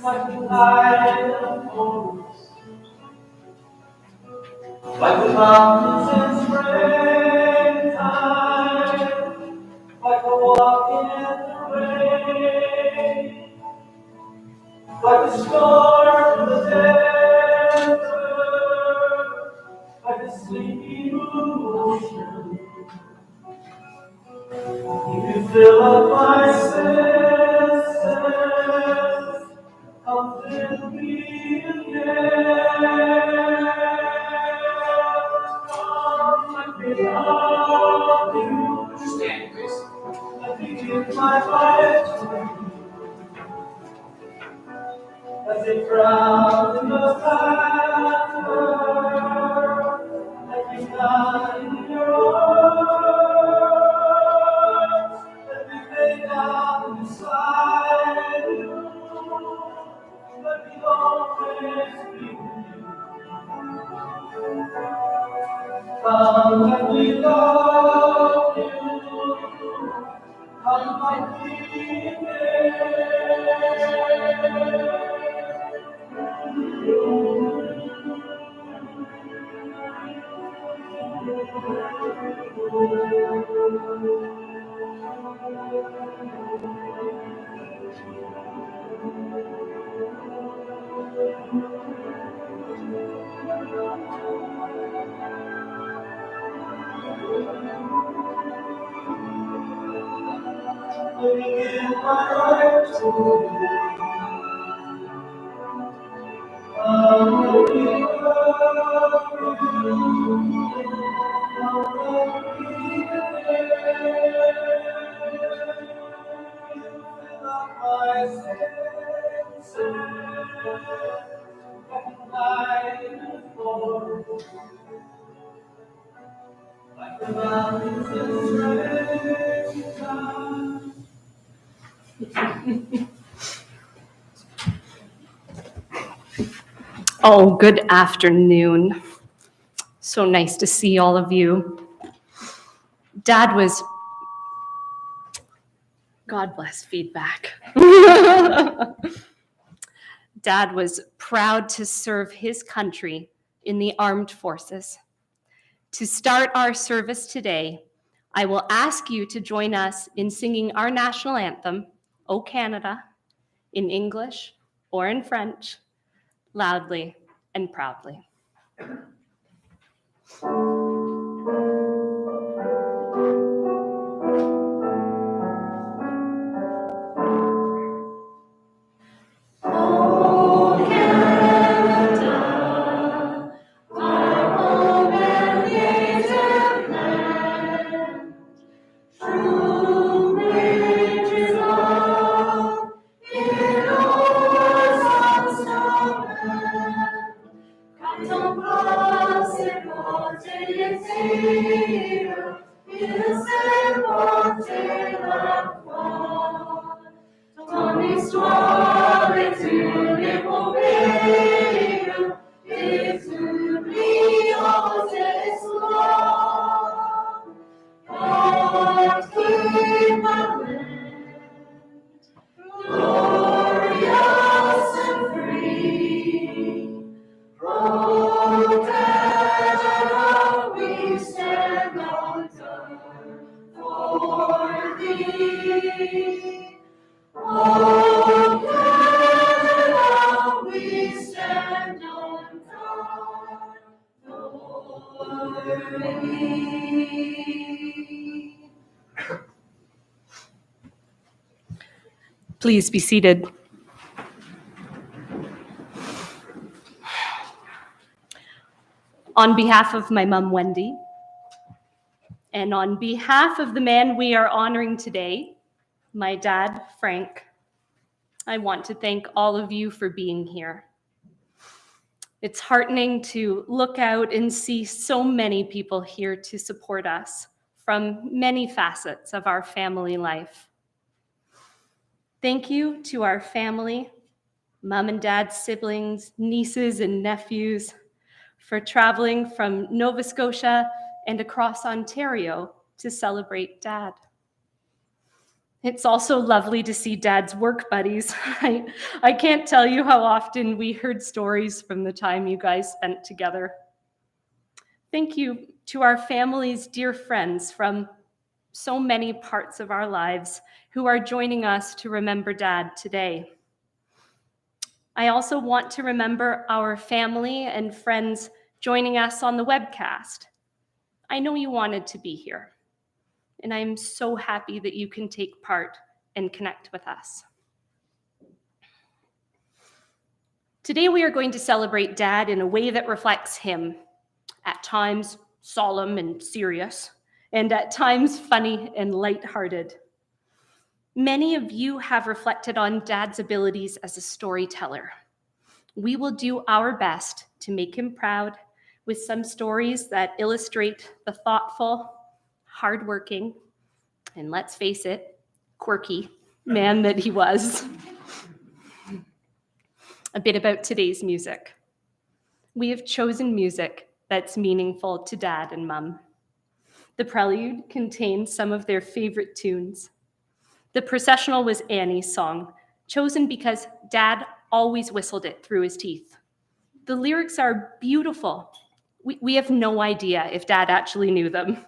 Like the light of forest, like the mountains in springtime, like a walk in the rain, like a storm in the desert, like a sleepy ocean. You can fill up my senses, come fill me again. Let me love you. Stand, please. Let me give my life to you. As a drown in the fire, let me die in your arms. Let me lay down beside you. Let me always be with you. Come, let me love you. Come, let me give my life to you. Come, let me love you. Come, let me fill up my senses, like a light in the forest, like the mountains in springtime. Oh, good afternoon. So nice to see all of you. God bless feedback. Dad was proud to serve his country in the armed forces. To start our service today, I will ask you to join us in singing our national anthem, O Canada, in English or in French, loudly and proudly. Please be seated. On behalf of my mom, Wendy, and on behalf of the man we are honoring today, my dad, Frank, I want to thank all of you for being here. It's heartening to look out and see so many people here to support us from many facets of our family life. Thank you to our family, mom and dad's siblings, nieces and nephews, for traveling from Nova Scotia and across Ontario to celebrate Dad. It's also lovely to see Dad's work buddies. I can't tell you how often we heard stories from the time you guys spent together. Thank you to our family's dear friends from so many parts of our lives who are joining us to remember Dad today. I also want to remember our family and friends joining us on the webcast. I know you wanted to be here, and I'm so happy that you can take part and connect with us. Today we are going to celebrate Dad in a way that reflects him, at times solemn and serious, and at times funny and lighthearted. Many of you have reflected on Dad's abilities as a storyteller. We will do our best to make him proud with some stories that illustrate the thoughtful, hardworking, and let's face it, quirky man that he was. A bit about today's music. We have chosen music that's meaningful to Dad and Mum. The prelude contains some of their favorite tunes. The processional was Annie's song, chosen because Dad always whistled it through his teeth. The lyrics are beautiful. We have no idea if Dad actually knew them,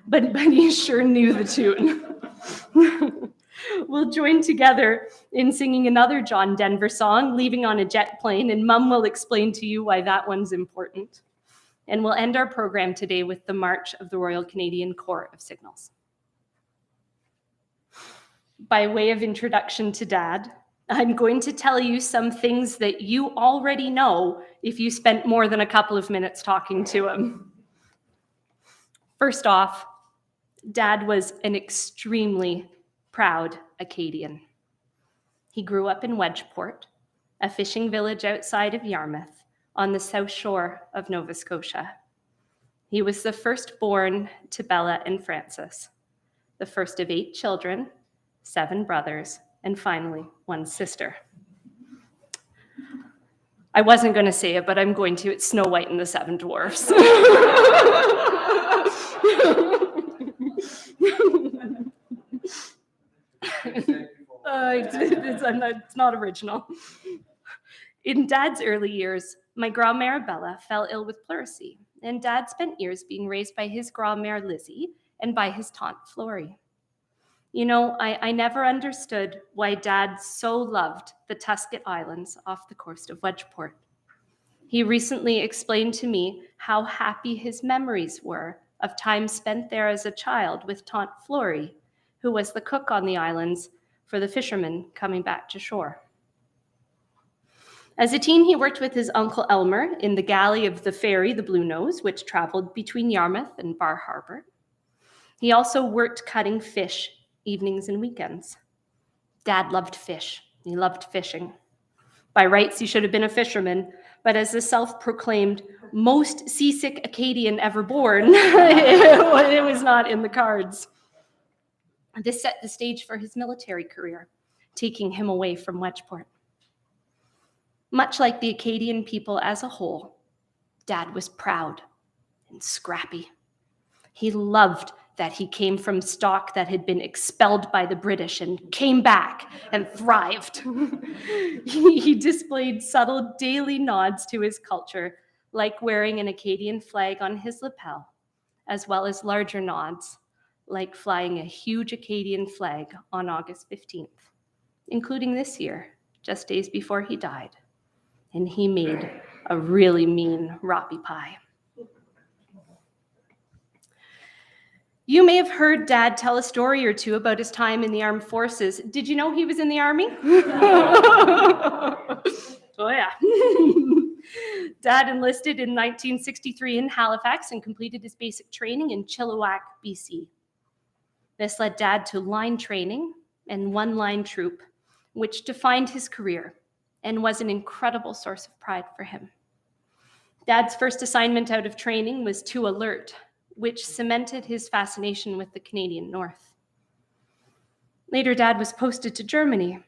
but he sure knew the tune. We'll join together in singing another John Denver song, Leaving on a Jet Plane, and Mum will explain to you why that one's important. And we'll end our program today with the March of the Royal Canadian Corps of Signals. By way of introduction to Dad, I'm going to tell you some things that you already know if you spent more than a couple of minutes talking to him. First off, Dad was an extremely proud Acadian. He grew up in Wedgeport, a fishing village outside of Yarmouth on the south shore of Nova Scotia. He was the firstborn to Bella and Francis, the first of 8 children, 7 brothers, and finally 1 sister. I wasn't going to say it, but I'm going to. It's Snow White and the 7 Dwarfs. It's not original. In Dad's early years, my grand-mère Bella fell ill with pleurisy, and Dad spent years being raised by his grand-mère Lizzie and by his tante Flory. You know, I never understood why Dad so loved the Tusket Islands off the coast of Wedgeport. He recently explained to me how happy his memories were of time spent there as a child with Tante Flory, who was the cook on the islands for the fishermen coming back to shore. As a teen, he worked with his Uncle Elmer in the galley of the ferry, the Blue Nose, which traveled between Yarmouth and Bar Harbor. He also worked cutting fish evenings and weekends. Dad loved fish. He loved fishing. By rights, he should have been a fisherman, but as the self-proclaimed most seasick Acadian ever born, it was not in the cards. This set the stage for his military career, taking him away from Wedgeport. Much like the Acadian people as a whole, Dad was proud and scrappy. He loved that he came from stock that had been expelled by the British and came back and thrived. He displayed subtle daily nods to his culture, like wearing an Acadian flag on his lapel, as well as larger nods, like flying a huge Acadian flag on August 15th, including this year, just days before he died. And he made a really mean rapi pie. You may have heard Dad tell a story or two about his time in the armed forces. Did you know he was in the Army? Oh, yeah. Dad enlisted in 1963 in Halifax and completed his basic training in Chilliwack, BC. This led Dad to line training and one-line troop, which defined his career and was an incredible source of pride for him. Dad's first assignment out of training was to Alert, which cemented his fascination with the Canadian North. Later, Dad was posted to Germany.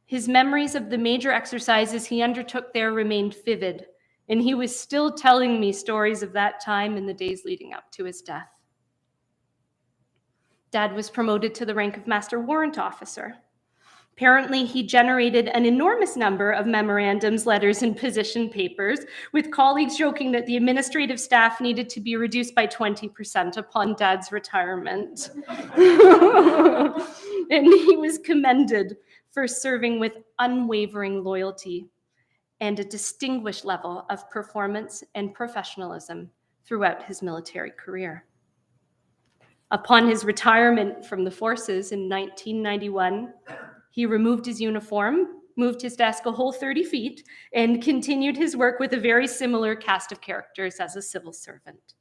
His memories of the major exercises he undertook there remained vivid, and he was still telling me stories of that time in the days leading up to his death. Dad was promoted to the rank of Master Warrant Officer. Apparently, he generated an enormous number of memorandums, letters, and position papers, with colleagues joking that the administrative staff needed to be reduced by 20% upon Dad's retirement. And he was commended for serving with unwavering loyalty and a distinguished level of performance and professionalism throughout his military career. Upon his retirement from the forces in 1991, he removed his uniform, moved his desk a whole 30 feet, and continued his work with a very similar cast of characters as a civil servant.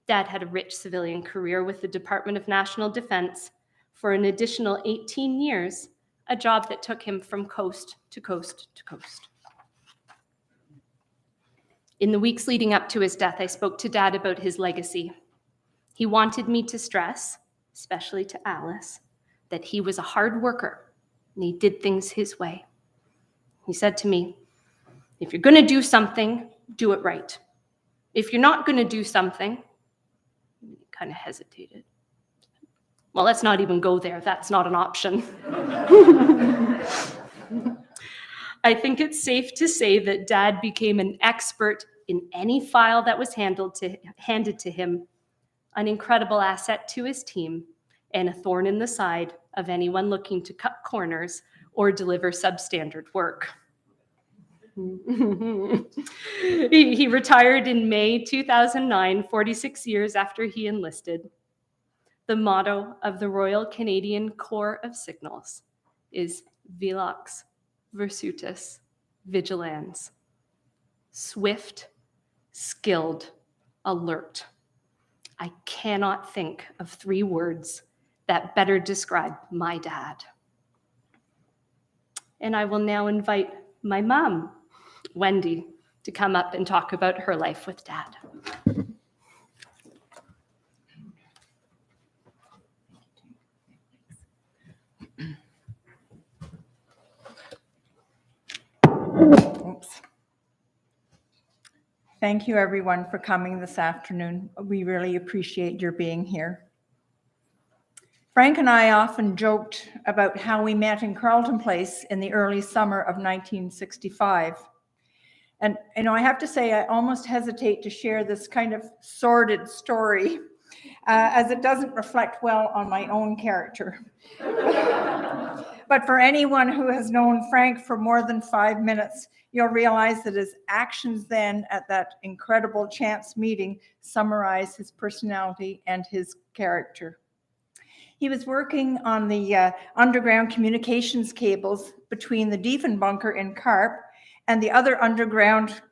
Dad had a rich civilian career with the Department of National Defense for an additional 18 years, a job that took him from coast to coast to coast. In the weeks leading up to his death, I spoke to Dad about his legacy. He wanted me to stress, especially to Alice, that he was a hard worker and he did things his way. He said to me, if you're going to do something, do it right. If you're not going to do something, he kind of hesitated. Well, let's not even go there. That's not an option. I think it's safe to say that Dad became an expert in any file that was handed to him, an incredible asset to his team, and a thorn in the side of anyone looking to cut corners or deliver substandard work. He retired in May 2009, 46 years after he enlisted. The motto of the Royal Canadian Corps of Signals is Velox Virtutis Vigilans. Swift, skilled, alert. I cannot think of 3 words that better describe my dad. And I will now invite my mom, Wendy, to come up and talk about her life with Dad. Oops. Thank you, everyone, for coming this afternoon. We really appreciate your being here. Frank and I often joked about how we met in Carleton Place in the early summer of 1965. And, I have to say, I almost hesitate to share this kind of sordid story, as it doesn't reflect well on my own character. But for anyone who has known Frank for more than 5 minutes, you'll realize that his actions then at that incredible chance meeting summarize his personality and his character. He was working on the underground communications cables between the Diefenbunker in Carp and the other underground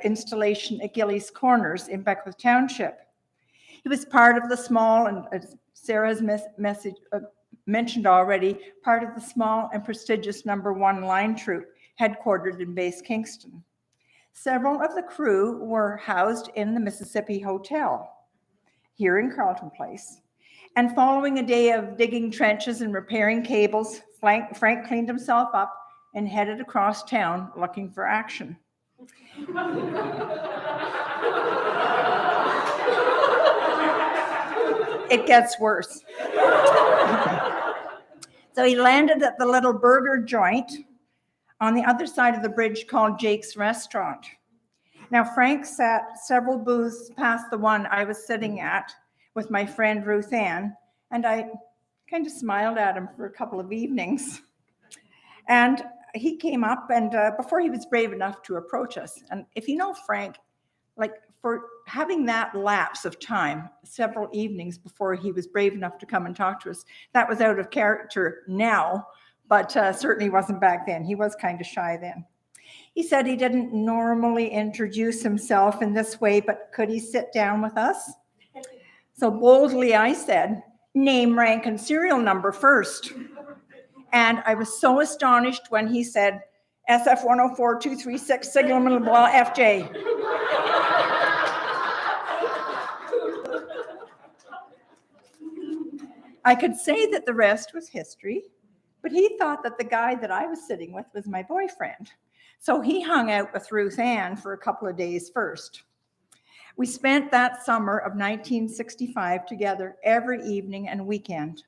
installation at Gillies Corners in Beckwith Township. He was part of the small, and as Sarah's message mentioned already, part of the small and prestigious No. 1 line troop headquartered in Base Kingston. Several of the crew were housed in the Mississippi Hotel here in Carleton Place. And following a day of digging trenches and repairing cables, Frank cleaned himself up and headed across town looking for action. It gets worse. So he landed at the little burger joint on the other side of the bridge called Jake's Restaurant. Now, Frank sat several booths past the one I was sitting at with my friend Ruth Ann, and I kind of smiled at him for a couple of evenings. And he came up, and before he was brave enough to approach us, and if you know Frank, like for having that lapse of time, several evenings before he was brave enough to come and talk to us, that was out of character now, but certainly wasn't back then. He was kind of shy then. He said he didn't normally introduce himself in this way, but could he sit down with us? So boldly I said, name, rank, and serial number first. And I was so astonished when he said, SF 104236 Signal LeBlanc FJ. I could say that the rest was history, but he thought that the guy that I was sitting with was my boyfriend. So he hung out with Ruth Ann for a couple of days first. We spent that summer of 1965 together every evening and weekend.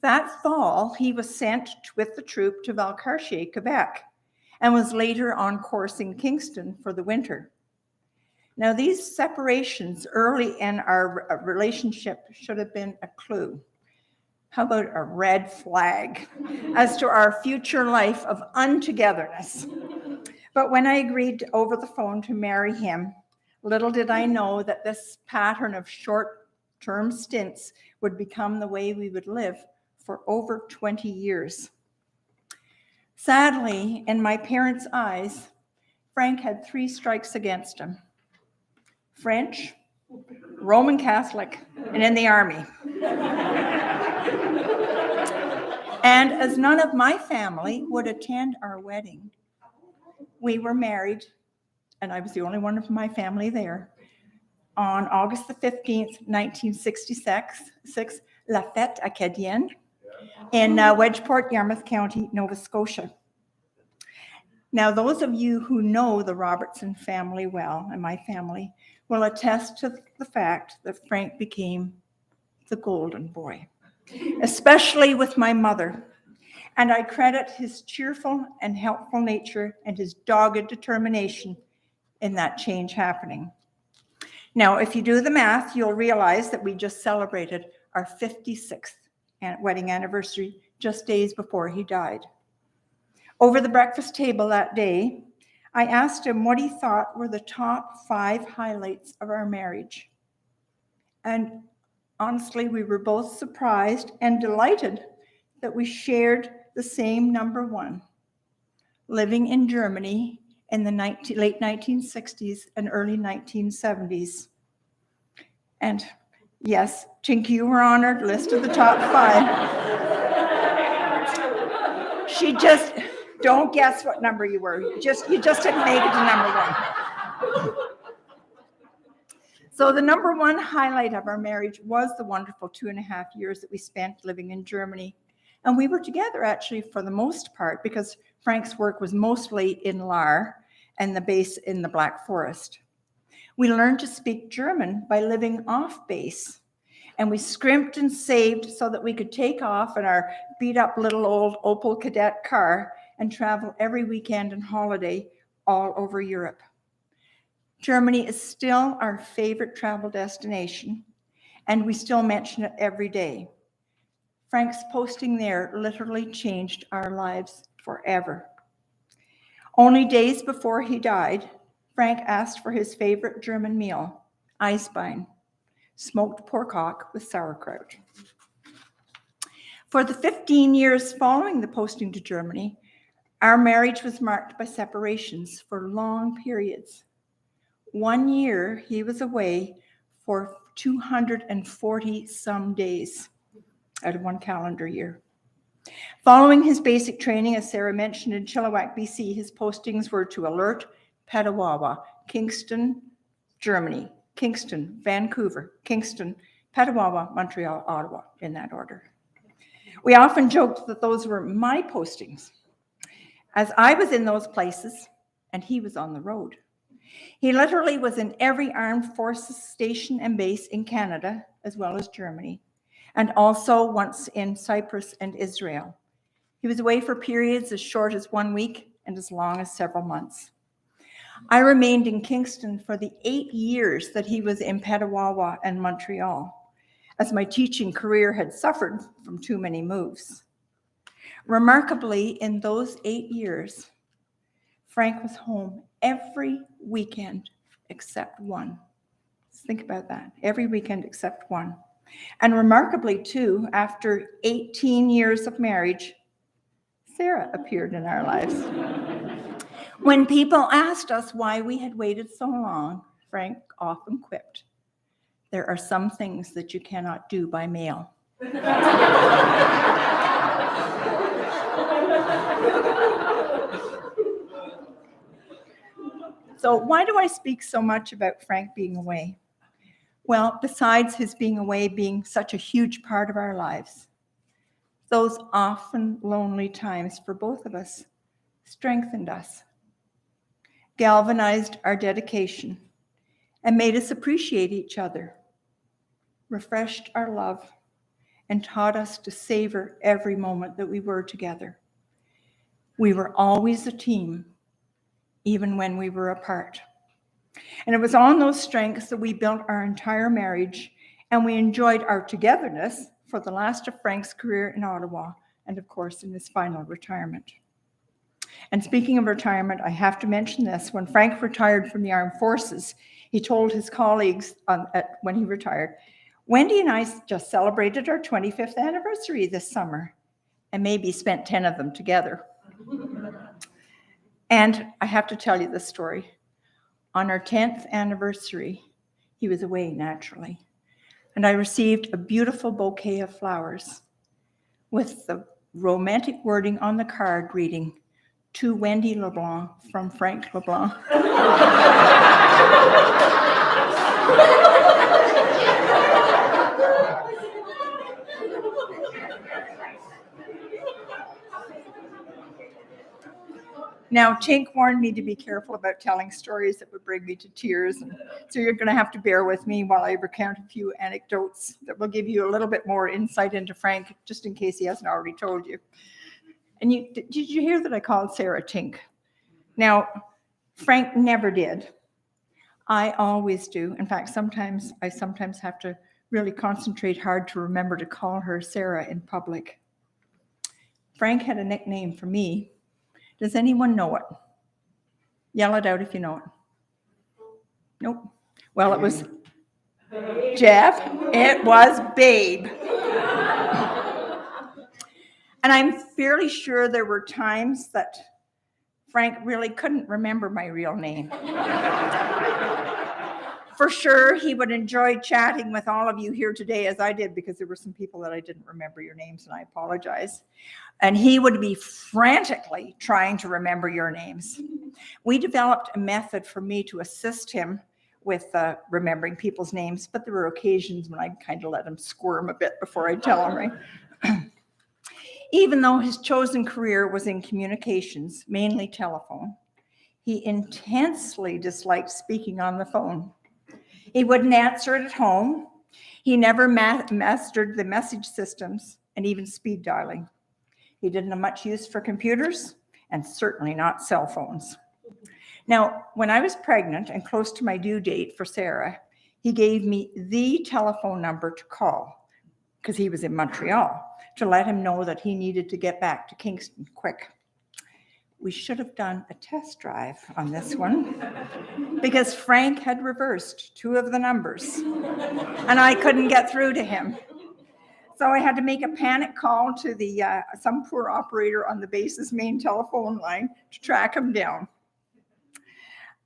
That fall, he was sent with the troop to Valcartier, Quebec, and was later on course in Kingston for the winter. Now, these separations early in our relationship should have been a clue. How about a red flag as to our future life of untogetherness? But when I agreed over the phone to marry him, little did I know that this pattern of short-term stints would become the way we would live for over 20 years. Sadly, in my parents' eyes, Frank had 3 strikes against him: French, Roman Catholic, and in the army. And as none of my family would attend our wedding, we were married, and I was the only one of my family there, on August the 15th, 1966, La Fête Acadienne, in Wedgeport, Yarmouth County, Nova Scotia. Now, those of you who know the Robertson family well, and my family, will attest to the fact that Frank became the golden boy, especially with my mother. And I credit his cheerful and helpful nature and his dogged determination in that change happening. Now, if you do the math, you'll realize that we just celebrated our 56th wedding anniversary just days before he died. Over the breakfast table that day, I asked him what he thought were the top 5 highlights of our marriage. And honestly, we were both surprised and delighted that we shared the same number 1, living in Germany in the late 1960s and early 1970s. And yes, Tinky, you were on our list of the top 5. She just, don't guess what number you were. You just didn't make it to number 1. So the number 1 highlight of our marriage was the wonderful 2.5 years that we spent living in Germany. And we were together actually for the most part because Frank's work was mostly in Lahr and the base in the Black Forest. We learned to speak German by living off base, and we scrimped and saved so that we could take off in our beat up little old Opel Kadett car and travel every weekend and holiday all over Europe. Germany is still our favorite travel destination, and we still mention it every day. Frank's posting there literally changed our lives forever. Only days before he died, Frank asked for his favorite German meal, Eisbein, smoked pork hock with sauerkraut. For the 15 years following the posting to Germany, our marriage was marked by separations for long periods. 1 year, he was away for 240 some days out of 1 calendar year. Following his basic training, as Sarah mentioned, in Chilliwack, BC, his postings were to Alert, Petawawa, Kingston, Germany, Kingston, Vancouver, Kingston, Petawawa, Montreal, Ottawa, in that order. We often joked that those were my postings, as I was in those places and he was on the road. He literally was in every armed forces station and base in Canada, as well as Germany, and also once in Cyprus and Israel. He was away for periods as short as 1 week and as long as several months. I remained in Kingston for the 8 years that he was in Petawawa and Montreal, as my teaching career had suffered from too many moves. Remarkably, in those 8 years, Frank was home every weekend except 1. Let's think about that. Every weekend except 1. And remarkably, too, after 18 years of marriage, Sarah appeared in our lives. When people asked us why we had waited so long, Frank often quipped, "There are some things that you cannot do by mail." So why do I speak so much about Frank being away? Well, besides his being away being such a huge part of our lives, those often lonely times for both of us strengthened us, galvanized our dedication, and made us appreciate each other, refreshed our love, and taught us to savor every moment that we were together. We were always a team, even when we were apart. And it was on those strengths that we built our entire marriage, and we enjoyed our togetherness for the last of Frank's career in Ottawa, and of course in his final retirement. And speaking of retirement, I have to mention this. When Frank retired from the armed forces, he told his colleagues when he retired, "Wendy and I just celebrated our 25th anniversary this summer, and maybe spent 10 of them together." And I have to tell you this story. On our 10th anniversary, he was away naturally, and I received a beautiful bouquet of flowers with the romantic wording on the card reading, "To Wendy LeBlanc from Frank LeBlanc." Now, Tink warned me to be careful about telling stories that would bring me to tears, and so you're going to have to bear with me while I recount a few anecdotes that will give you a little bit more insight into Frank, just in case he hasn't already told you. And did you hear that I called Sarah Tink? Now, Frank never did. I always do. In fact, I sometimes have to really concentrate hard to remember to call her Sarah in public. Frank had a nickname for me. Does anyone know it? Yell it out if you know it. Nope. Well, it was Jeff. It was Babe. And I'm fairly sure there were times that Frank really couldn't remember my real name. For sure, he would enjoy chatting with all of you here today, as I did, because there were some people that I didn't remember your names, and I apologize. And he would be frantically trying to remember your names. We developed a method for me to assist him with remembering people's names, but there were occasions when I'd kind of let him squirm a bit before I'd tell him, right? Even though his chosen career was in communications, mainly telephone, he intensely disliked speaking on the phone. He wouldn't answer it at home. He never mastered the message systems and even speed dialing. He didn't have much use for computers, and certainly not cell phones. Now, when I was pregnant and close to my due date for Sarah, he gave me the telephone number to call, because he was in Montreal, to let him know that he needed to get back to Kingston quick. We should have done a test drive on this one, because Frank had reversed 2 of the numbers, and I couldn't get through to him. So I had to make a panic call to some poor operator on the base's main telephone line to track him down.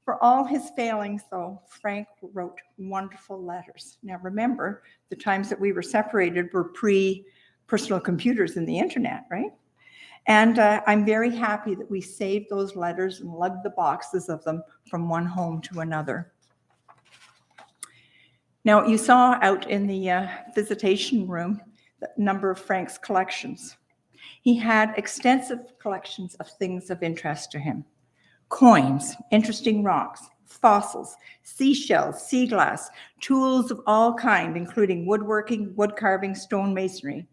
For all his failings, though, Frank wrote wonderful letters. Now remember, the times that we were separated were pre-personal computers and the internet, right? And I'm very happy that we saved those letters and lugged the boxes of them from one home to another. Now, you saw out in the visitation room the number of Frank's collections. He had extensive collections of things of interest to him. Coins, interesting rocks, fossils, seashells, sea glass, tools of all kinds, including woodworking, wood carving, stone masonry,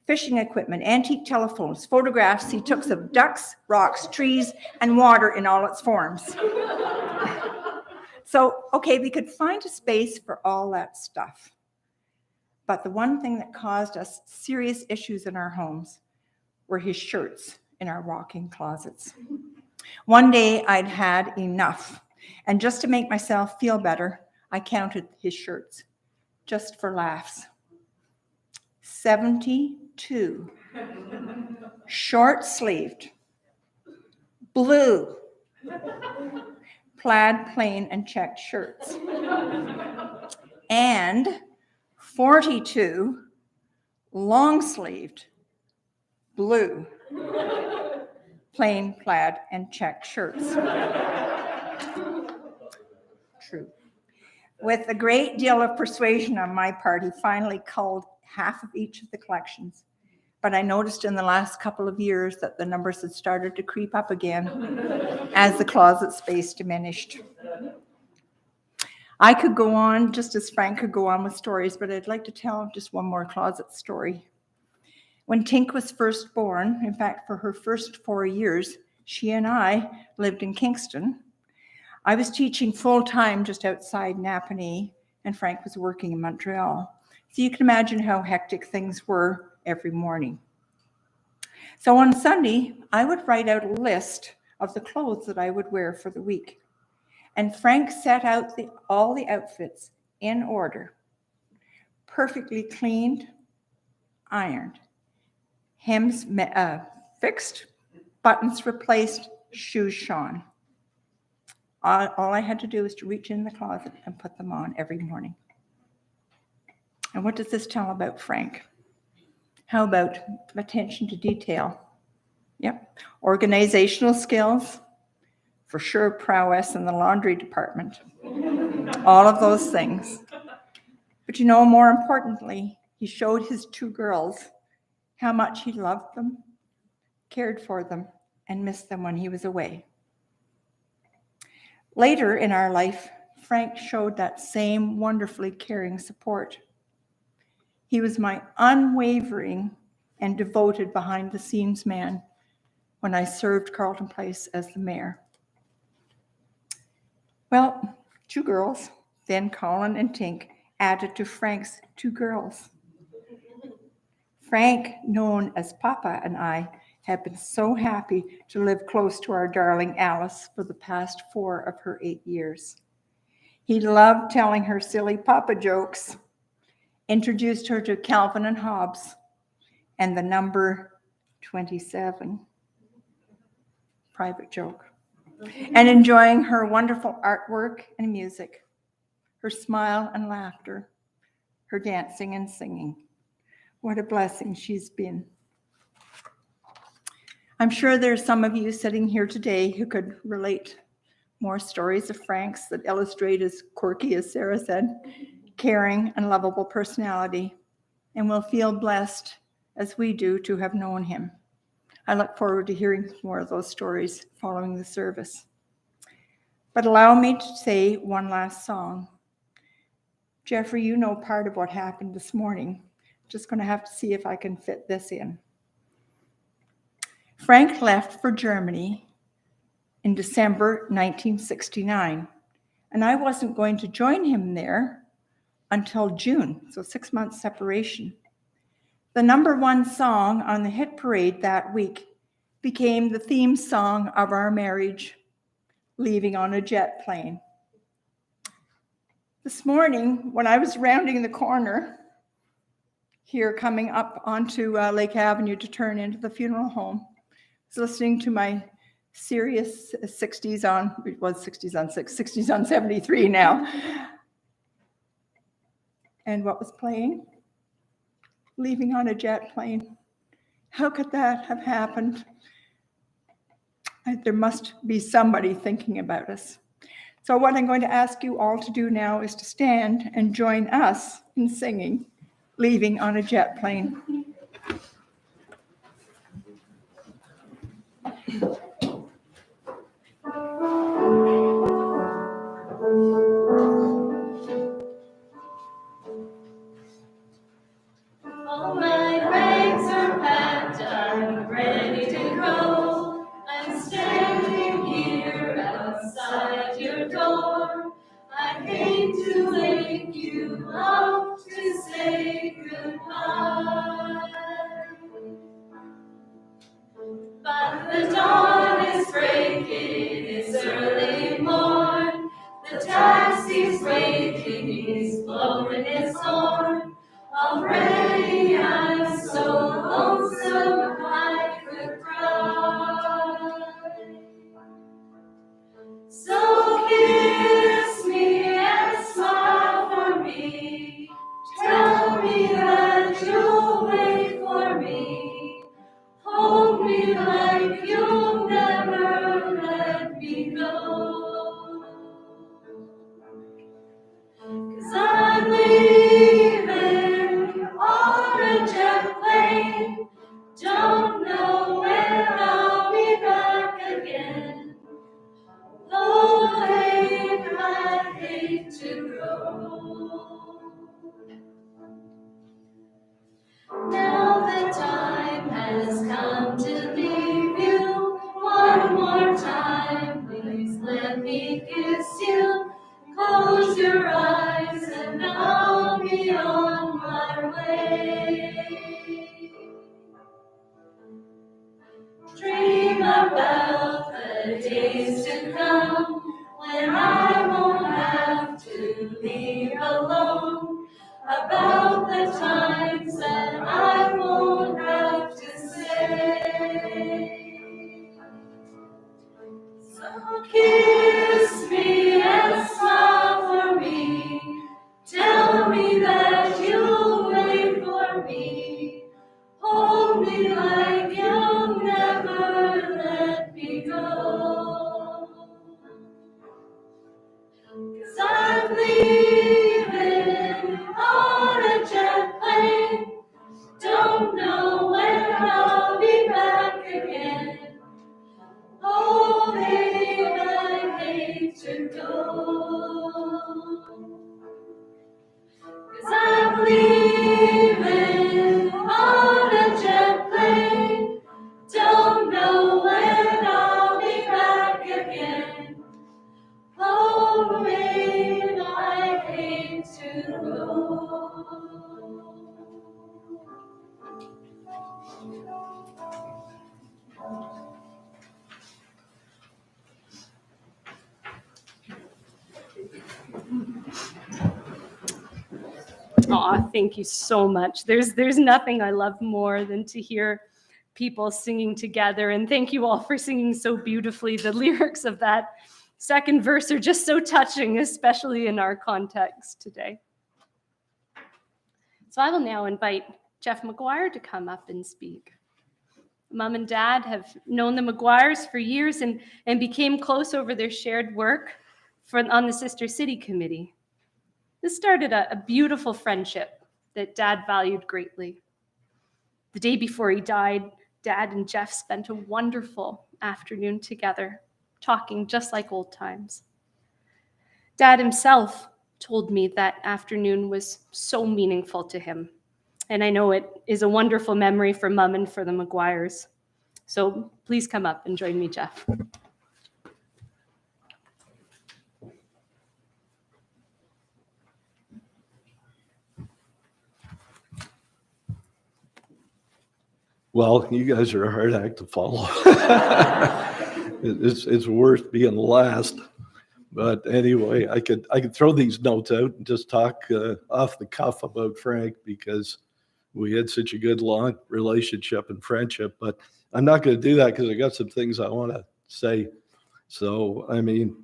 fishing equipment, antique telephones, photographs he took of ducks, rocks, trees, and water in all its forms. So, okay, we could find a space for all that stuff. But the one thing that caused us serious issues in our homes were his shirts in our walk-in closets. One day I'd had enough, and just to make myself feel better, I counted his shirts, just for laughs. 72 short-sleeved, blue, plaid, plain, and checked shirts, and 42 long-sleeved, blue, plain, plaid, and checked shirts. True. With a great deal of persuasion on my part, he finally culled half of each of the collections. But I noticed in the last couple of years that the numbers had started to creep up again as the closet space diminished. I could go on just as Frank could go on with stories, but I'd like to tell just one more closet story. When Tink was first born, in fact, for her first 4 years, she and I lived in Kingston. I was teaching full-time just outside Napanee, and Frank was working in Montreal. So you can imagine how hectic things were every morning. So on Sunday, I would write out a list of the clothes that I would wear for the week. And Frank set out all the outfits in order, perfectly cleaned, ironed, hems fixed, buttons replaced, shoes shone. All I had to do was to reach in the closet and put them on every morning. And what does this tell about Frank? How about attention to detail? Yep. Organizational skills, for sure prowess in the laundry department. All of those things. But you know, more importantly, he showed his 2 girls how much he loved them, cared for them, and missed them when he was away. Later in our life, Frank showed that same wonderfully caring support. He was my unwavering and devoted behind-the-scenes man when I served Carleton Place as the mayor. Well, 2 girls, then Colin and Tink, added to Frank's 2 girls. Frank, known as Papa, and I have been so happy to live close to our darling Alice for the past 4 of her 8 years. He loved telling her silly Papa jokes, introduced her to Calvin and Hobbes, and the number 27. Private joke. And enjoying her wonderful artwork and music, her smile and laughter, her dancing and singing. What a blessing she's been. I'm sure there's some of you sitting here today who could relate more stories of Frank's that illustrate his quirky, as Sarah said, caring and lovable personality, and will feel blessed as we do to have known him. I look forward to hearing more of those stories following the service. But allow me to say one last song. Jeffrey, you know part of what happened this morning. Just going to have to see if I can fit this in. Frank left for Germany in December 1969, and I wasn't going to join him there until June, so 6 months separation. The #1 song on the hit parade that week became the theme song of our marriage, Leaving on a Jet Plane. This morning, when I was rounding the corner here, coming up onto Lake Avenue to turn into the funeral home, I was listening to my Sirius 60s on, it was 60s on 6, 60s on 73 now. And what was playing? Leaving on a Jet Plane. How could that have happened? There must be somebody thinking about us. So what I'm going to ask you all to do now is to stand and join us in singing Leaving on a Jet Plane. All my bags are packed, I'm ready to go. I'm standing here outside your door. I hate to wake you up to say goodbye. But the dawn is breaking, it's early morn. The taxi's waiting, he's blowing his horn. Already I'm so lonesome I could cry. So kiss me and smile for me. me kiss you. Close your eyes and I'll be on my way. Dream about the days to come when I won't have to leave alone. About the times that I won't have to say. So kiss me and smile for me. Tell me that you'll wait for me. Hold me like you'll never let me go. 'Cause I'm leaving on a jet plane. Don't know when I'll be back again. Oh, babe, I hate to go. 'Cause I'm leaving on a jet plane. Don't know when I'll be back again. Oh, babe, I hate to go. Aw, thank you so much. There's nothing I love more than to hear people singing together, and thank you all for singing so beautifully. The lyrics of that second verse are just so touching, especially in our context today. So I will now invite Jeff McGuire to come up and speak. Mom and Dad have known the McGuires for years and became close over their shared work on the Sister City Committee. This started a beautiful friendship that Dad valued greatly. The day before he died, Dad and Jeff spent a wonderful afternoon together, talking just like old times. Dad himself told me that afternoon was so meaningful to him, and I know it is a wonderful memory for Mom and for the McGuires. So please come up and join me, Jeff. Well, you guys are a hard act to follow. It's worth being last. But anyway, I could throw these notes out and just talk off the cuff about Frank because we had such a good long relationship and friendship. But I'm not going to do that because I got some things I want to say. So, I mean,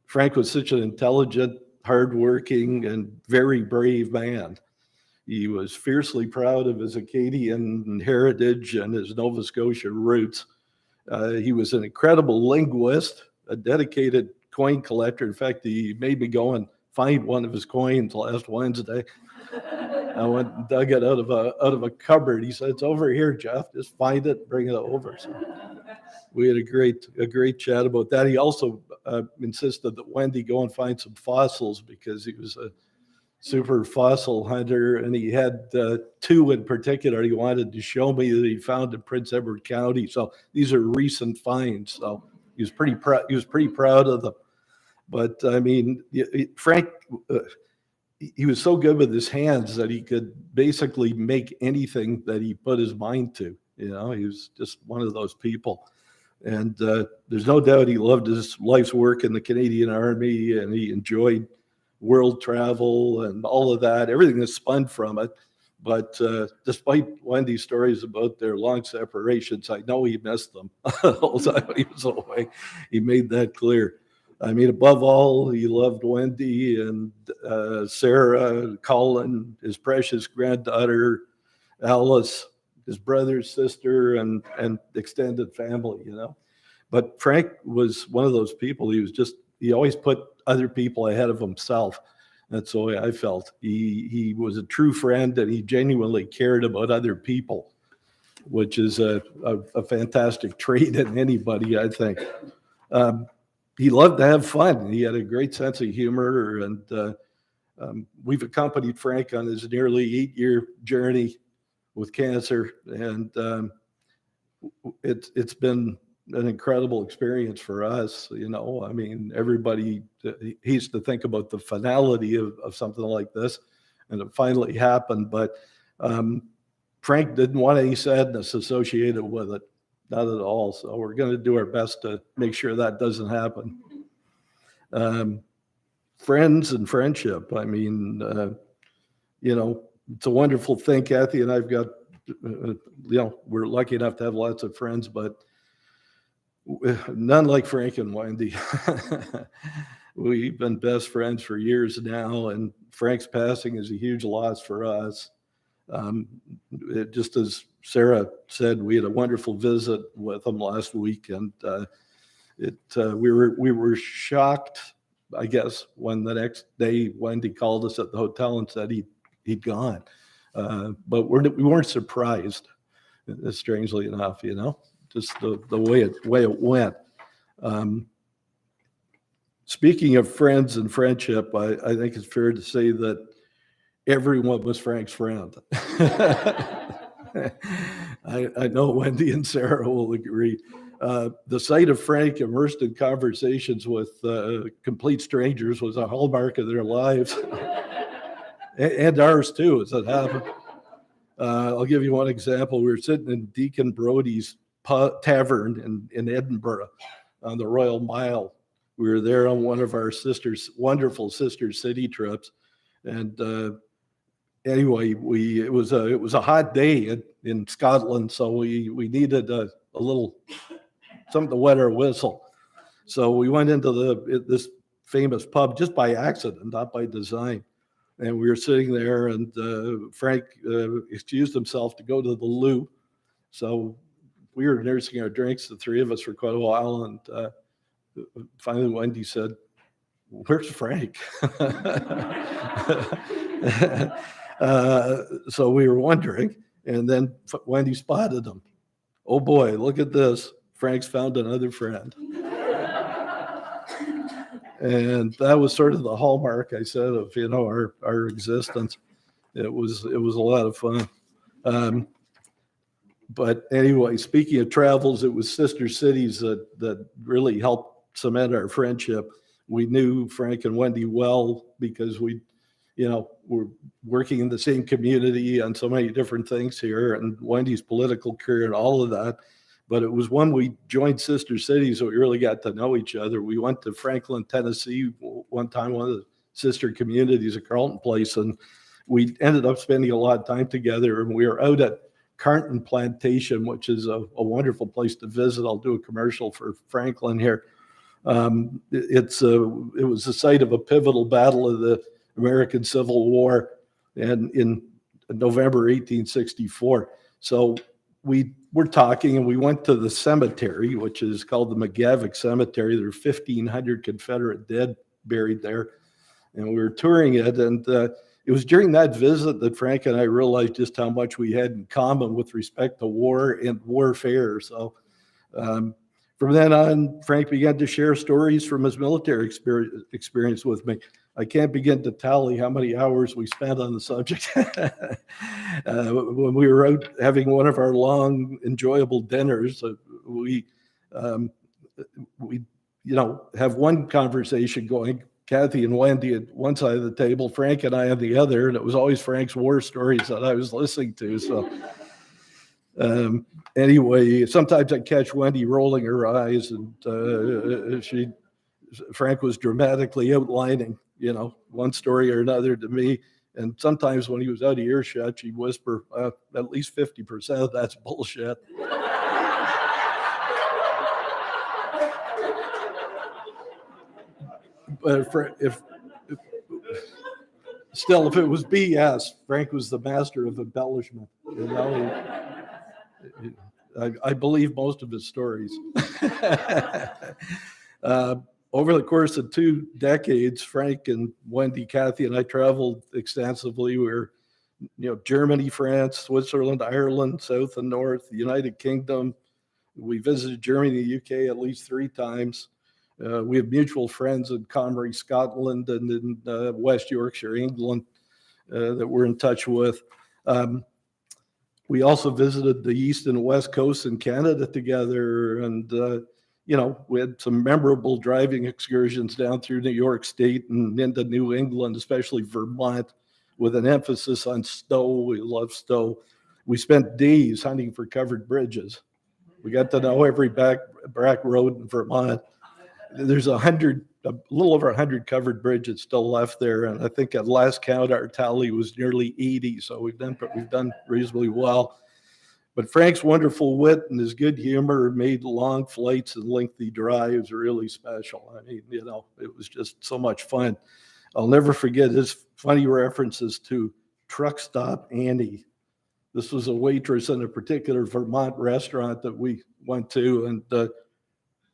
Frank was such an intelligent, hardworking, and very brave man. He was fiercely proud of his Acadian heritage and his Nova Scotia roots. He was an incredible linguist, a dedicated coin collector. In fact, he made me go and find one of his coins last Wednesday. I went and dug it out of a cupboard. He said, "It's over here, Jeff. Just find it, bring it over." So we had a great chat about that. He also insisted that Wendy go and find some fossils because he was a super fossil hunter, and he had two in particular he wanted to show me that he found in Prince Edward County. So these are recent finds. So he was pretty proud of them. But I mean, Frank, he was so good with his hands that he could basically make anything that he put his mind to. You know, he was just one of those people. And there's no doubt he loved his life's work in the Canadian Army, and he enjoyed world travel and all of that, everything that spun from it. But despite Wendy's stories about their long separations, I know he missed them the whole time he was away. He made that clear. I mean, above all, he loved Wendy and Sarah, Colin, his precious granddaughter, Alice, his brother, sister, and extended family, you know. But Frank was one of those people. He always put other people ahead of himself. That's the way I felt. He was a true friend, and he genuinely cared about other people, which is a fantastic trait in anybody, I think. He loved to have fun. He had a great sense of humor, and we've accompanied Frank on his nearly 8-year journey with cancer, and it's been an incredible experience for us. You know, I mean, everybody, he used to think about the finality of something like this, and it finally happened. But Frank didn't want any sadness associated with it, not at all. So we're going to do our best to make sure that doesn't happen. Friends and friendship. I mean, you know, it's a wonderful thing. Kathy and I've got, you know, we're lucky enough to have lots of friends, but none like Frank and Wendy. We've been best friends for years now, and Frank's passing is a huge loss for us. Just as Sarah said, we had a wonderful visit with him last week, and we were shocked, I guess, when the next day Wendy called us at the hotel and said he'd gone. But we weren't surprised, strangely enough, you know, just the way it went. Speaking of friends and friendship, I think it's fair to say that everyone was Frank's friend. I know Wendy and Sarah will agree. The sight of Frank immersed in conversations with complete strangers was a hallmark of their lives, and ours too, as it happened. I'll give you one example. We were sitting in Deacon Brody's tavern in Edinburgh on the Royal Mile. We were there on one of our wonderful sister city trips, and anyway, it was a hot day in Scotland, so we needed a little something to wet our whistle. So we went into this famous pub just by accident, not by design. And we were sitting there, and Frank excused himself to go to the loo. So we were nursing our drinks, the three of us, for quite a while. And finally, Wendy said, "Where's Frank?" So we were wondering. And then Wendy spotted him. "Oh boy, look at this. Frank's found another friend." And that was sort of the hallmark, I said, of, you know, our existence. It was a lot of fun. But anyway, speaking of travels, it was sister cities that really helped cement our friendship. We knew Frank and Wendy well because we, you know, were working in the same community on so many different things here, and Wendy's political career and all of that. But it was when we joined sister cities that we really got to know each other. We went to Franklin, Tennessee one time, one of the sister communities at Carleton Place, and we ended up spending a lot of time together. And we were out at Carleton Plantation, which is a wonderful place to visit. I'll do a commercial for Franklin here. It was the site of a pivotal battle of the American Civil War, and in November 1864. So we were talking, and we went to the cemetery, which is called the McGavick Cemetery. There are 1,500 Confederate dead buried there, and we were touring it. And it was during that visit that Frank and I realized just how much we had in common with respect to war and warfare. So from then on, Frank began to share stories from his military experience with me. I can't begin to tally how many hours we spent on the subject. When we were out having one of our long, enjoyable dinners, we have one conversation going. Kathy and Wendy at one side of the table, Frank and I on the other, and it was always Frank's war stories that I was listening to. So anyway, sometimes I catch Wendy rolling her eyes, and Frank was dramatically outlining, you know, one story or another to me. And sometimes when he was out of earshot, she'd whisper, "At least 50% of that's bullshit." But if it was BS, Frank was the master of embellishment. You know, I believe most of his stories. Over the course of 2 decades, Frank and Wendy, Kathy, and I traveled extensively. We were, you know, Germany, France, Switzerland, Ireland, South and North, the United Kingdom. We visited Germany and the UK at least 3 times. We have mutual friends in Comrie, Scotland, and in West Yorkshire, England, that we're in touch with. We also visited the East and West Coast in Canada together. And, we had some memorable driving excursions down through New York State and into New England, especially Vermont, with an emphasis on Stowe. We love Stowe. We spent days hunting for covered bridges. We got to know every back road in Vermont. There's a little over 100 covered bridges still left there, and I think at last count our tally was nearly 80. So we've done reasonably well. But Frank's wonderful wit and his good humor made long flights and lengthy drives really special. I mean, it was just so much fun. I'll never forget his funny references to Truck Stop Annie. This was a waitress in a particular Vermont restaurant that we went to, and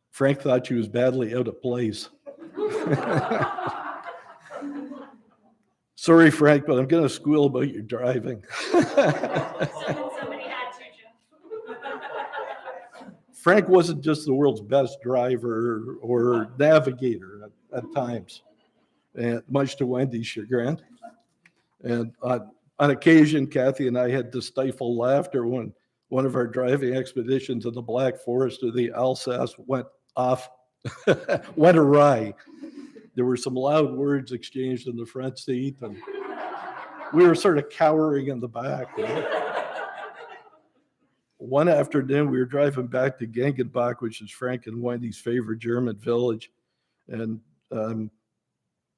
Frank thought she was badly out of place. Sorry, Frank, but I'm going to squeal about your driving. Somebody had to, Jeff. Frank wasn't just the world's best driver or navigator at times, and much to Wendy's chagrin. And on occasion, Kathy and I had to stifle laughter when one of our driving expeditions in the Black Forest or the Alsace went awry. There were some loud words exchanged in the front seat, and we were sort of cowering in the back. One afternoon, we were driving back to Gengenbach, which is Frank and Wendy's favorite German village, and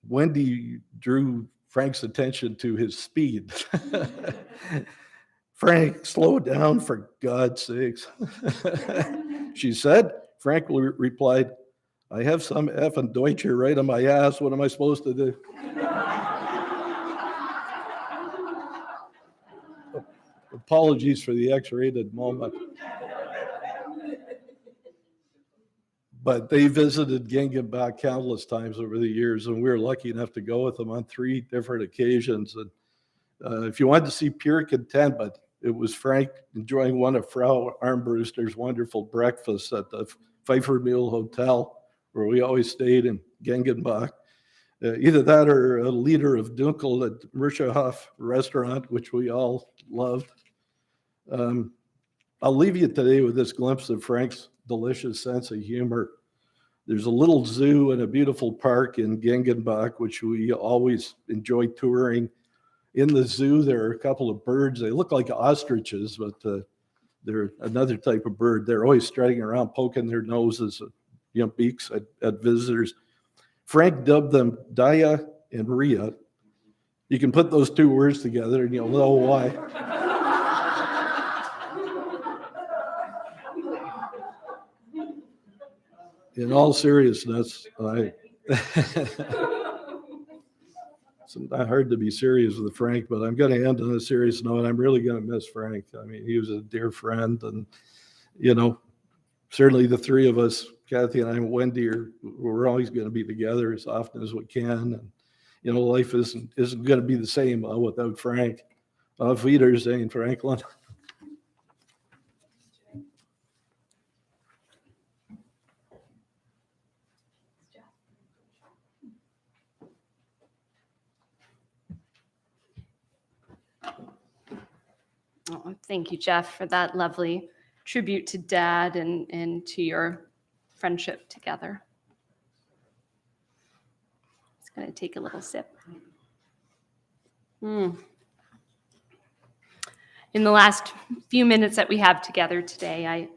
Wendy drew Frank's attention to his speed. Frank, slow down, for God's sakes, she said. Frank replied, I have some effing Deutscher right on my ass. What am I supposed to do? Apologies for the X-rated moment. But they visited Gengenbach countless times over the years, and we were lucky enough to go with them on 3 different occasions. And if you wanted to see pure contentment, it was Frank enjoying one of Frau Armbruster's wonderful breakfasts at the Pfeiffermühle Hotel, where we always stayed in Gengenbach. Either that or a liter of Dunkel at Merscherhof restaurant, which we all loved. I'll leave you today with this glimpse of Frank's delicious sense of humor. There's a little zoo and a beautiful park in Gengenbach, which we always enjoy touring. In the zoo, there are a couple of birds. They look like ostriches, but they're another type of bird. They're always strutting around, poking their noses, beaks at visitors. Frank dubbed them Daya and Ria. You can put those 2 words together and you'll know why. In all seriousness, it's not hard to be serious with Frank, but I'm going to end on a serious note. I'm really going to miss Frank. I mean, he was a dear friend, and certainly the 3 of us, Kathy and I and Wendy, we're always going to be together as often as we can. And life isn't going to be the same without Frank. Auf Wiedersehen, Franklin. Oh, thank you, Jeff, for that lovely tribute to Dad and to your friendship together. Just going to take a little sip. In the last few minutes that we have together today,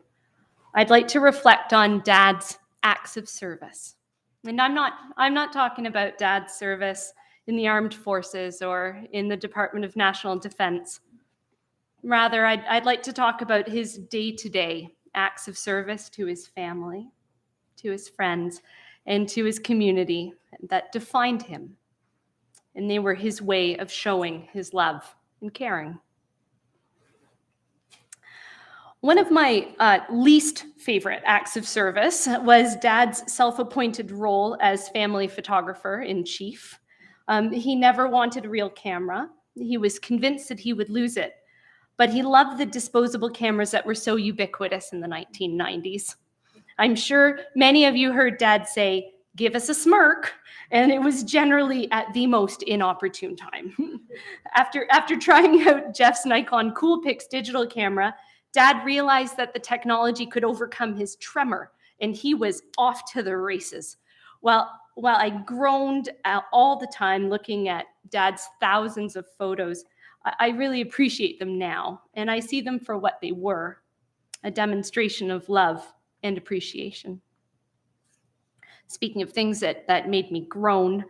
I'd like to reflect on Dad's acts of service. And I'm not talking about Dad's service in the armed forces or in the Department of National Defense. Rather, I'd like to talk about his day-to-day acts of service to his family, to his friends, and to his community that defined him. And they were his way of showing his love and caring. One of my least favorite acts of service was Dad's self-appointed role as family photographer in chief. He never wanted a real camera. He was convinced that he would lose it. But he loved the disposable cameras that were so ubiquitous in the 1990s. I'm sure many of you heard Dad say, "Give us a smirk," and it was generally at the most inopportune time. After trying out Jeff's Nikon Coolpix digital camera, Dad realized that the technology could overcome his tremor, and he was off to the races. While I groaned all the time looking at Dad's thousands of photos, I really appreciate them now, and I see them for what they were, a demonstration of love and appreciation. Speaking of things that made me groan,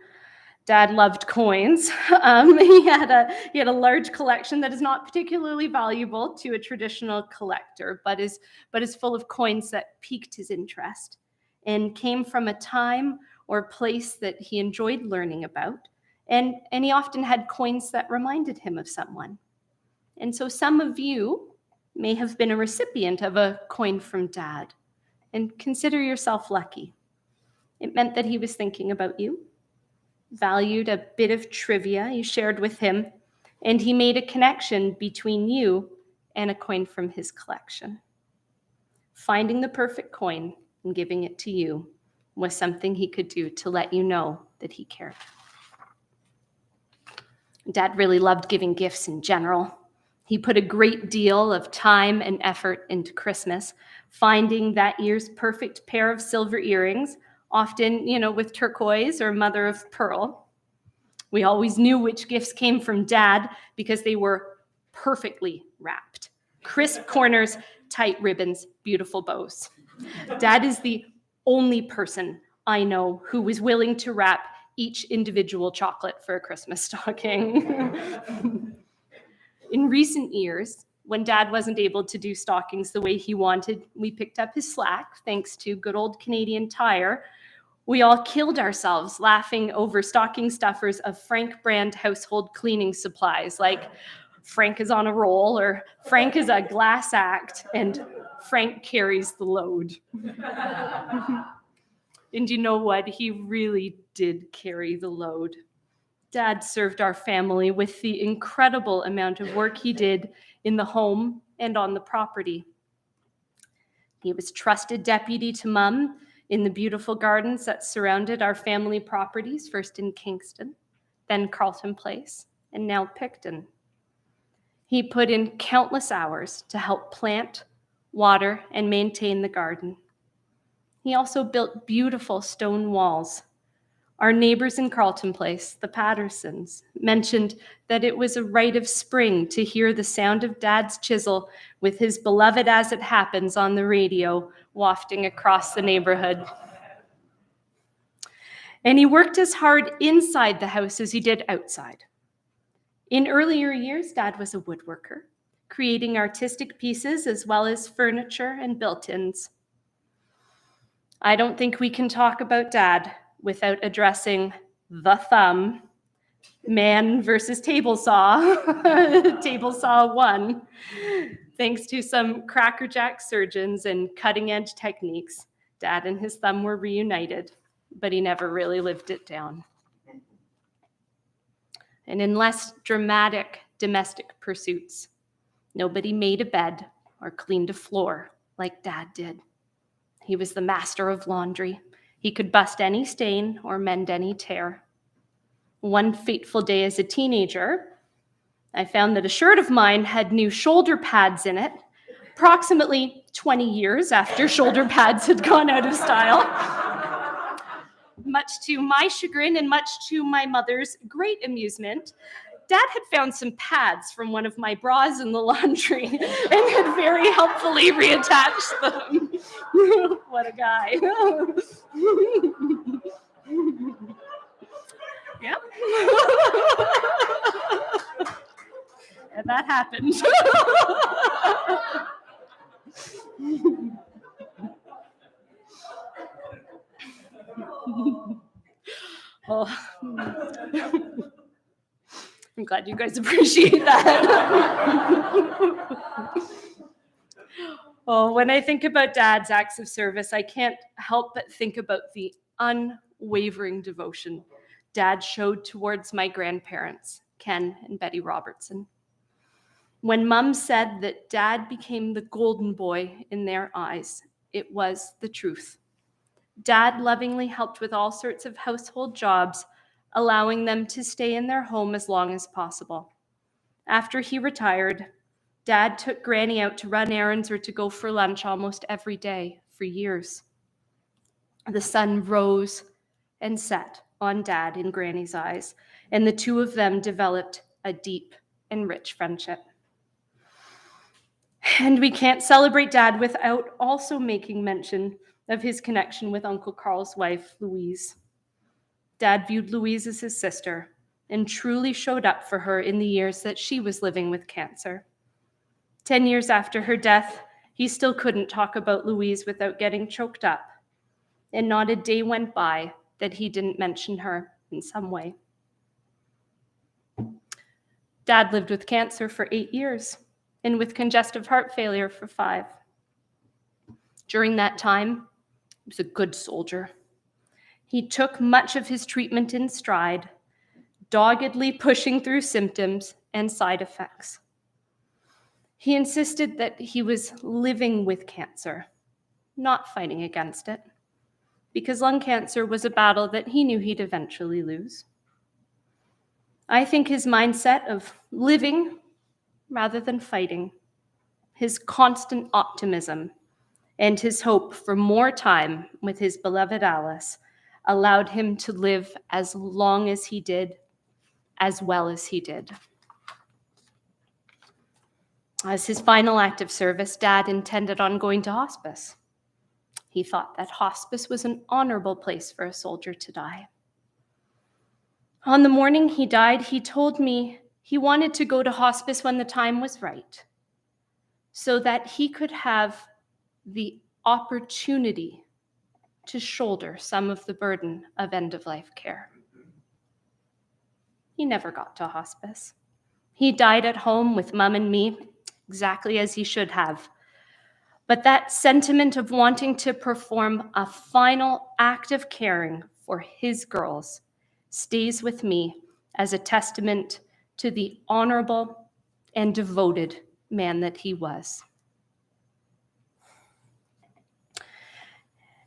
Dad loved coins. He had a large collection that is not particularly valuable to a traditional collector, but is full of coins that piqued his interest and came from a time or place that he enjoyed learning about. And he often had coins that reminded him of someone. And so some of you may have been a recipient of a coin from Dad, and consider yourself lucky. It meant that he was thinking about you, valued a bit of trivia you shared with him, and he made a connection between you and a coin from his collection. Finding the perfect coin and giving it to you was something he could do to let you know that he cared. Dad really loved giving gifts in general. He put a great deal of time and effort into Christmas, finding that year's perfect pair of silver earrings, often, with turquoise or mother of pearl. We always knew which gifts came from Dad because they were perfectly wrapped. Crisp corners, tight ribbons, beautiful bows. Dad is the only person I know who was willing to wrap each individual chocolate for a Christmas stocking. In recent years, when Dad wasn't able to do stockings the way he wanted, we picked up his slack, thanks to good old Canadian Tire. We all killed ourselves laughing over stocking stuffers of Frank brand household cleaning supplies, like Frank is on a roll, or Frank is a glass act, and Frank carries the load. And you know what? He really did carry the load. Dad served our family with the incredible amount of work he did in the home and on the property. He was trusted deputy to Mum in the beautiful gardens that surrounded our family properties, first in Kingston, then Carleton Place, and now Picton. He put in countless hours to help plant, water, and maintain the garden. He also built beautiful stone walls. Our neighbors in Carleton Place, the Pattersons, mentioned that it was a rite of spring to hear the sound of Dad's chisel with his Beloved As It Happens on the radio wafting across the neighborhood. And he worked as hard inside the house as he did outside. In earlier years, Dad was a woodworker, creating artistic pieces as well as furniture and built-ins. I don't think we can talk about Dad without addressing the thumb, man versus table saw, table saw 1. Thanks to some crackerjack surgeons and cutting-edge techniques, Dad and his thumb were reunited, but he never really lived it down. And in less dramatic domestic pursuits, nobody made a bed or cleaned a floor like Dad did. He was the master of laundry. He could bust any stain or mend any tear. One fateful day as a teenager, I found that a shirt of mine had new shoulder pads in it, approximately 20 years after shoulder pads had gone out of style. Much to my chagrin and much to my mother's great amusement, Dad had found some pads from one of my bras in the laundry and had very helpfully reattached them. What a guy. Yep. And that happened. Oh. I'm glad you guys appreciate that. Oh, when I think about Dad's acts of service, I can't help but think about the unwavering devotion Dad showed towards my grandparents, Ken and Betty Robertson. When Mum said that Dad became the golden boy in their eyes, it was the truth. Dad lovingly helped with all sorts of household jobs allowing them to stay in their home as long as possible. After he retired, Dad took Granny out to run errands or to go for lunch almost every day for years. The sun rose and set on Dad in Granny's eyes, and the two of them developed a deep and rich friendship. And we can't celebrate Dad without also making mention of his connection with Uncle Carl's wife, Louise. Dad viewed Louise as his sister and truly showed up for her in the years that she was living with cancer. 10 years after her death, he still couldn't talk about Louise without getting choked up, and not a day went by that he didn't mention her in some way. Dad lived with cancer for 8 years and with congestive heart failure for 5. During that time, he was a good soldier. He took much of his treatment in stride, doggedly pushing through symptoms and side effects. He insisted that he was living with cancer, not fighting against it, because lung cancer was a battle that he knew he'd eventually lose. I think his mindset of living rather than fighting, his constant optimism, and his hope for more time with his beloved Alice allowed him to live as long as he did, as well as he did. As his final act of service, Dad intended on going to hospice. He thought that hospice was an honorable place for a soldier to die. On the morning he died, he told me he wanted to go to hospice when the time was right, so that he could have the opportunity to shoulder some of the burden of end-of-life care. He never got to hospice. He died at home with Mum and me, exactly as he should have. But that sentiment of wanting to perform a final act of caring for his girls stays with me as a testament to the honorable and devoted man that he was.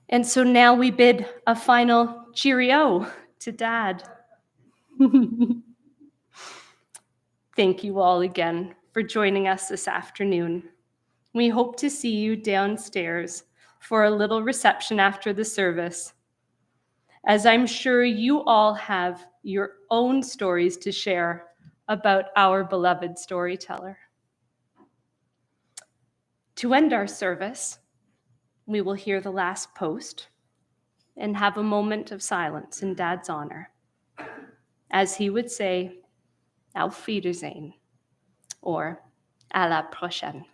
And so now we bid a final cheerio to Dad. Thank you all again for joining us this afternoon. We hope to see you downstairs for a little reception after the service, as I'm sure you all have your own stories to share about our beloved storyteller. To end our service, we will hear the last post and have a moment of silence in Dad's honor, as he would say, Auf Wiedersehen, or à la prochaine.